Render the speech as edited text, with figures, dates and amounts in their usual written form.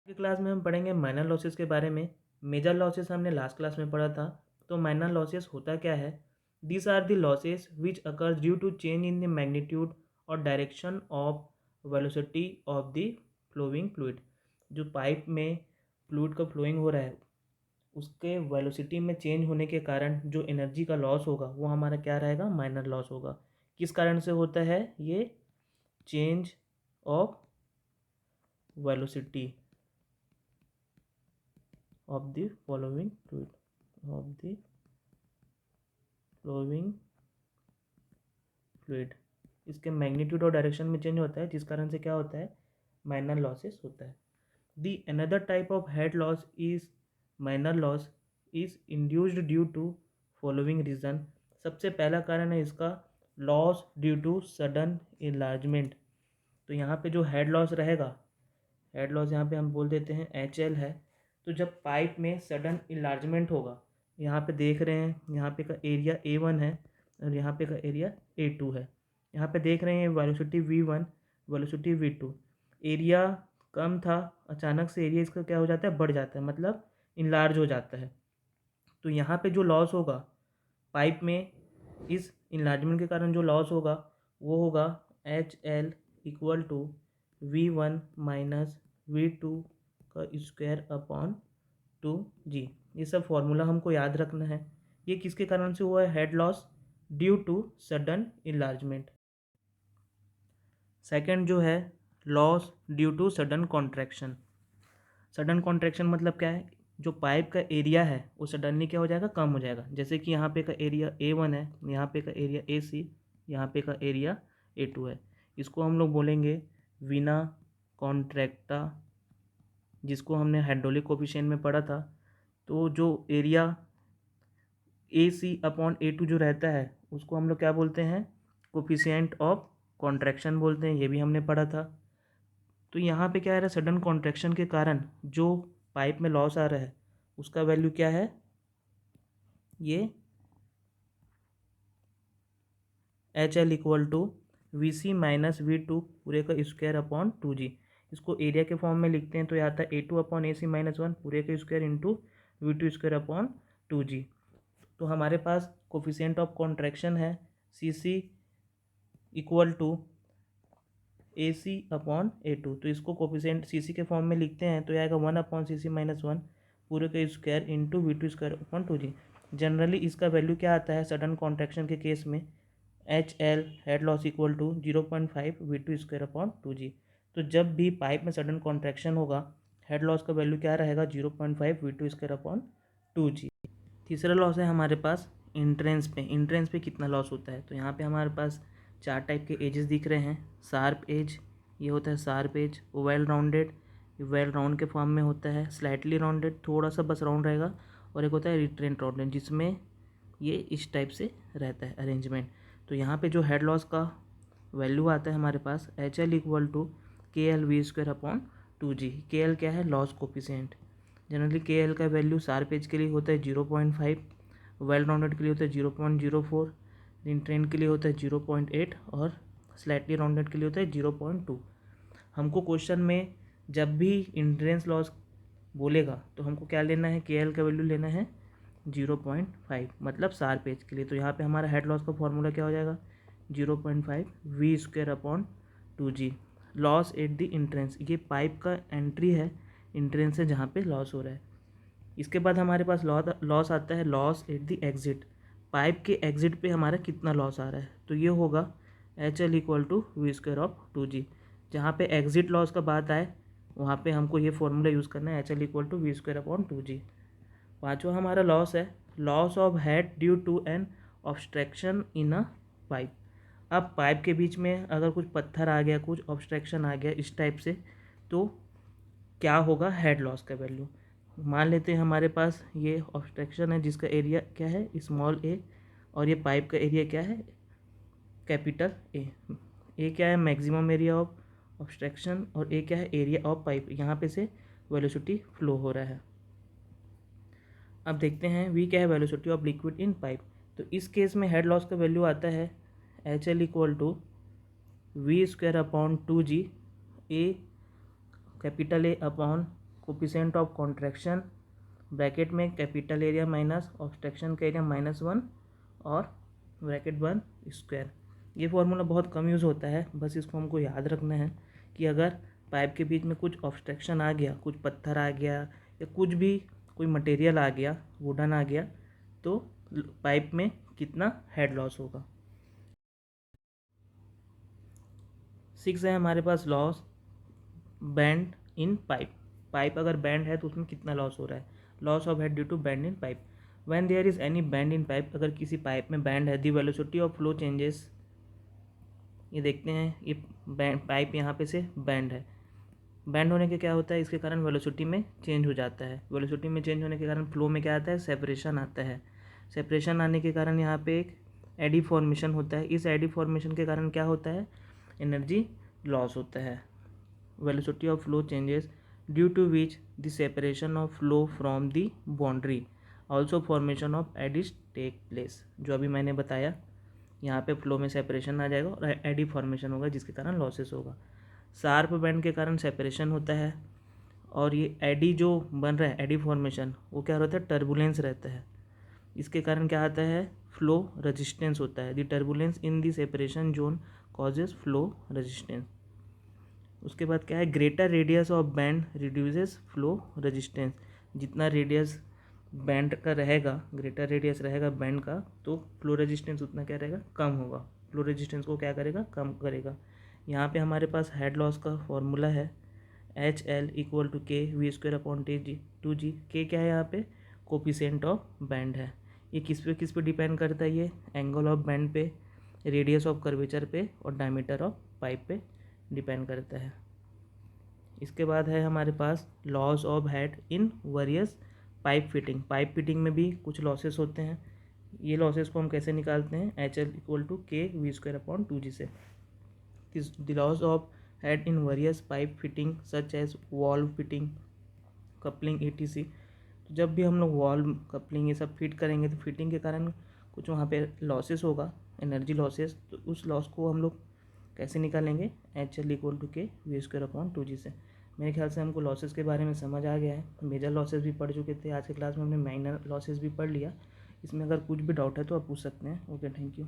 की क्लास में हम पढ़ेंगे माइनर लॉसेस के बारे में। मेजर लॉसेस हमने लास्ट क्लास में पढ़ा था। तो माइनर लॉसेस होता क्या है? These are the losses which occur due to change in the magnitude और direction of velocity of the flowing fluid. जो पाइप में फ्लूइड का फ्लोइंग हो रहा है उसके वेलोसिटी में चेंज होने के कारण जो एनर्जी का लॉस होगा वो हमारा क्या रहेगा? माइनर लॉस होगा। किस कारण से होता है ये? Change of velocity of the following fluid इसके मैग्नीट्यूड और डायरेक्शन में चेंज होता है, जिस कारण से क्या होता है? माइनर लॉसेस होता है। The another type of head loss is minor loss is induced due to following reason. सबसे पहला कारण है इसका loss due to sudden enlargement. तो यहाँ पे जो हेड लॉस रहेगा, हेड लॉस यहाँ पे हम बोल देते हैं HL है। तो जब पाइप में सडन इलार्जमेंट होगा, यहाँ पे देख रहे हैं यहाँ पे का एरिया A1 है और यहाँ पे का एरिया A2 है। यहाँ पे देख रहे हैं velocity V1, velocity V2। Area कम था, अचानक से एरिया इसका क्या हो जाता है? बढ़ जाता है, मतलब इनलार्ज हो जाता है। तो यहाँ पे जो लॉस होगा पाइप में, इस इनलार्जमेंट के कारण जो लॉस होगा वो होगा HL equal to V1 minus V2 का स्क्वायर अपॉन 2G। ये सब फॉर्मूला हमको याद रखना है। ये किसके कारण से हुआ है? Head loss due to sudden enlargement. Second जो है loss due to sudden contraction. Sudden contraction मतलब क्या है? जो पाइप का एरिया है वो सडनली क्या हो जाएगा? कम हो जाएगा। जैसे कि यहाँ पे का एरिया A1 है, यहाँ पे का एरिया AC, यहाँ पे का एरिया A2 है। इसको हम लोग बोलेंगे वीना कॉन्ट्रैक्टा, जिसको हमने हाइड्रोलिक कोफिशिएंट में पढ़ा था। तो जो एरिया AC अपॉन A2 जो रहता है उसको हम लोग क्या बोलते हैं? कोफिशिएंट ऑफ कॉन्ट्रैक्शन बोलते हैं। ये भी हमने पढ़ा था। तो यहाँ पे क्या आ रहा है? सडन कॉन्ट्रैक्शन के कारण जो पाइप में लॉस आ रहा है उसका वैल्यू क्या है? ये HL equal to VC minus V2 पूरे का स्क्वायर अपॉन 2G। इसको एरिया के फॉर्म में लिखते हैं तो यह आता है A2 अपॉन AC माइनस 1 पूरे का square into V2 square upon 2G। तो हमारे पास कोफिशिएंट ऑफ कॉन्ट्रैक्शन है CC equal to AC upon A2। तो इसको कोफिशिएंट CC के फॉर्म में लिखते हैं तो यह आएगा 1 अपॉन CC माइनस 1 पूरे का square into V2 square upon 2G। Generally इसका वैल्यू क्या आता है सडन कॉन्ट्रैक्शन के केस में? HL head loss equal to 0.5 V2 square upon 2G। तो जब भी पाइप में सडन कॉन्ट्रैक्शन होगा हेड लॉस का वैल्यू क्या रहेगा? 0.5 V2 स्क्वायर अपॉन 2G। तीसरा लॉस है हमारे पास इंट्रेंस पे। इंट्रेंस पे कितना लॉस होता है? तो यहाँ पे हमारे पास चार टाइप के एजेस दिख रहे हैं। शार्प एज, ये होता है sharp edge. Well rounded, well round के फॉर्म में होता है। स्लाइटली राउंडेड, थोड़ा सा बस राउंड रहेगा। और एक होता है रिट्रेंट राउंडेड, जिसमें ये इस टाइप से रहता है अरेंजमेंट। तो यहाँ पे जो हेड लॉस का वैल्यू आता है हमारे पास HL equal to KL V square upon 2G। KL क्या है? Loss coefficient. जनरली KL का वैल्यू शार्प एज के लिए होता है 0.5, वेल राउंडेड के लिए होता है 0.04, रिट्रेंट के लिए होता है 0.8 और स्लाइटली राउंडेड के लिए होता है 0.2। हमको क्वेश्चन में जब भी इंट्रेंस लॉस बोलेगा तो हमको क्या लेना है? KL का वैल्यू लेना है 0.5, मतलब शार्प एज के लिए। तो यहाँ पे हमारा हेड लॉस का फॉर्मूला क्या हो जाएगा? 0.5 V square upon 2G। Loss at the entrance, ये पाइप का एंट्री है, इंट्रेंस है जहाँ पे लॉस हो रहा है। इसके बाद हमारे पास लॉस आता है loss at the exit. Pipe के एग्जिट पे हमारा कितना लॉस आ रहा है? तो ये होगा HL equal to V square of 2G। जहाँ पे एग्जिट लॉस का बात आए वहाँ पे हमको ये फॉर्मूला यूज़ करना है HL equal to V square upon 2G। पाँचवा हमारा लॉस है loss of head due to an obstruction in a pipe. अब पाइप के बीच में अगर कुछ पत्थर आ गया, कुछ ऑब्स्ट्रक्शन आ गया इस टाइप से, तो क्या होगा हेड लॉस का वैल्यू? मान लेते हैं हमारे पास ये ऑब्स्ट्रक्शन है जिसका एरिया क्या है? स्मॉल a, और ये पाइप का एरिया क्या है? Capital A। ए क्या है? मैक्सिमम एरिया ऑफ ऑब्स्ट्रक्शन, और ए क्या है? Area of pipe. यहाँ पे से वेलोसिटी फ्लो हो रहा है। अब देखते हैं वी क्या है? Velocity of liquid in pipe. तो इस केस में हेड लॉस का वैल्यू आता है HL equal to V square upon 2G, A capital A upon coefficient of contraction bracket में कैपिटल एरिया माइनस ऑब्स्ट्रक्शन का एरिया -1 और ब्रैकेट बंद स्क्वायर। ये फॉर्मूला बहुत कम यूज़ होता है, बस इसको हमको याद रखना है कि अगर पाइप के बीच में कुछ ऑब्स्ट्रक्शन आ गया, कुछ पत्थर आ गया या कुछ भी कोई मटेरियल आ गया, वुडन आ गया, तो पाइप में कितना हेड लॉस होगा। 6 है हमारे पास loss bend in pipe. Pipe अगर बैंड है तो उसमें कितना लॉस हो रहा है, loss of head due to bend in pipe. When there is any bend in pipe, अगर किसी पाइप में बैंड है, the velocity of flow changes. ये देखते हैं, ये पाइप यहाँ पे से बैंड है, बैंड होने के क्या होता है, इसके कारण वेलोसिटी में चेंज हो जाता है। वेलोसिटी में चेंज होने के कारण फ्लो में क्या आता है, सेपरेशन आता है। सेपरेशन आने के कारण यहाँ पे एक एडी फॉर्मेशन होता है। इस एडी फॉर्मेशन के कारण क्या होता है, एनर्जी लॉस होता है। Velocity of flow changes due to which the separation of flow from the boundary, also formation of eddies take place. जो अभी मैंने बताया, यहाँ पे फ्लो में सेपरेशन आ जाएगा और एडी फॉर्मेशन होगा जिसके कारण लॉसेस होगा। शार्प बैंड के कारण सेपरेशन होता है, और ये एडी जो बन रहा है, एडी फॉर्मेशन, वो क्या रहता है, टर्बुलेंस रहता है। इसके कारण क्या आता है, फ्लो रेजिस्टेंस होता है। The turbulence in the separation zone causes flow resistance. उसके बाद क्या है, greater radius of band reduces flow resistance. जितना रेडियस बैंड का रहेगा, ग्रेटर रेडियस रहेगा बैंड का, तो फ्लो रेजिस्टेंस उतना क्या रहेगा, कम होगा। फ्लो रेजिस्टेंस को क्या करेगा, कम करेगा। यहाँ पे हमारे पास हेड लॉस का फॉर्मूला है HL equal to K v square upon two जी। के क्या है यहाँ पे, कोफिशिएंट ऑफ बैंड है। ये किस पे डिपेंड करता है, ये एंगल ऑफ बैंड पे, रेडियस ऑफ कर्वेचर पे और डायमीटर ऑफ पाइप पे डिपेंड करता है। इसके बाद है हमारे पास loss of head in various pipe fitting. Pipe fitting में भी कुछ लॉसेस होते हैं। ये लॉसेस को हम कैसे निकालते हैं, HL equal to K v square upon 2G से। The loss of head in various pipe fitting such as valve fitting, coupling etc। तो जब भी हम लोग वॉल्व, कपलिंग ये सब फिट करेंगे तो फिटिंग के कारण कुछ वहाँ पे लॉसेस होगा, एनर्जी लॉसेस। तो उस लॉस को हम लोग कैसे निकालेंगे, HL equal to K v square upon 2G से। मेरे ख्याल से हमको लॉसेस के बारे में समझ आ गया है। मेजर लॉसेस भी पढ़ चुके थे, आज के क्लास में हमने माइनर लॉसेस भी पढ़ लिया। इसमें अगर कुछ भी डाउट है तो आप पूछ सकते हैं। Okay, thank you.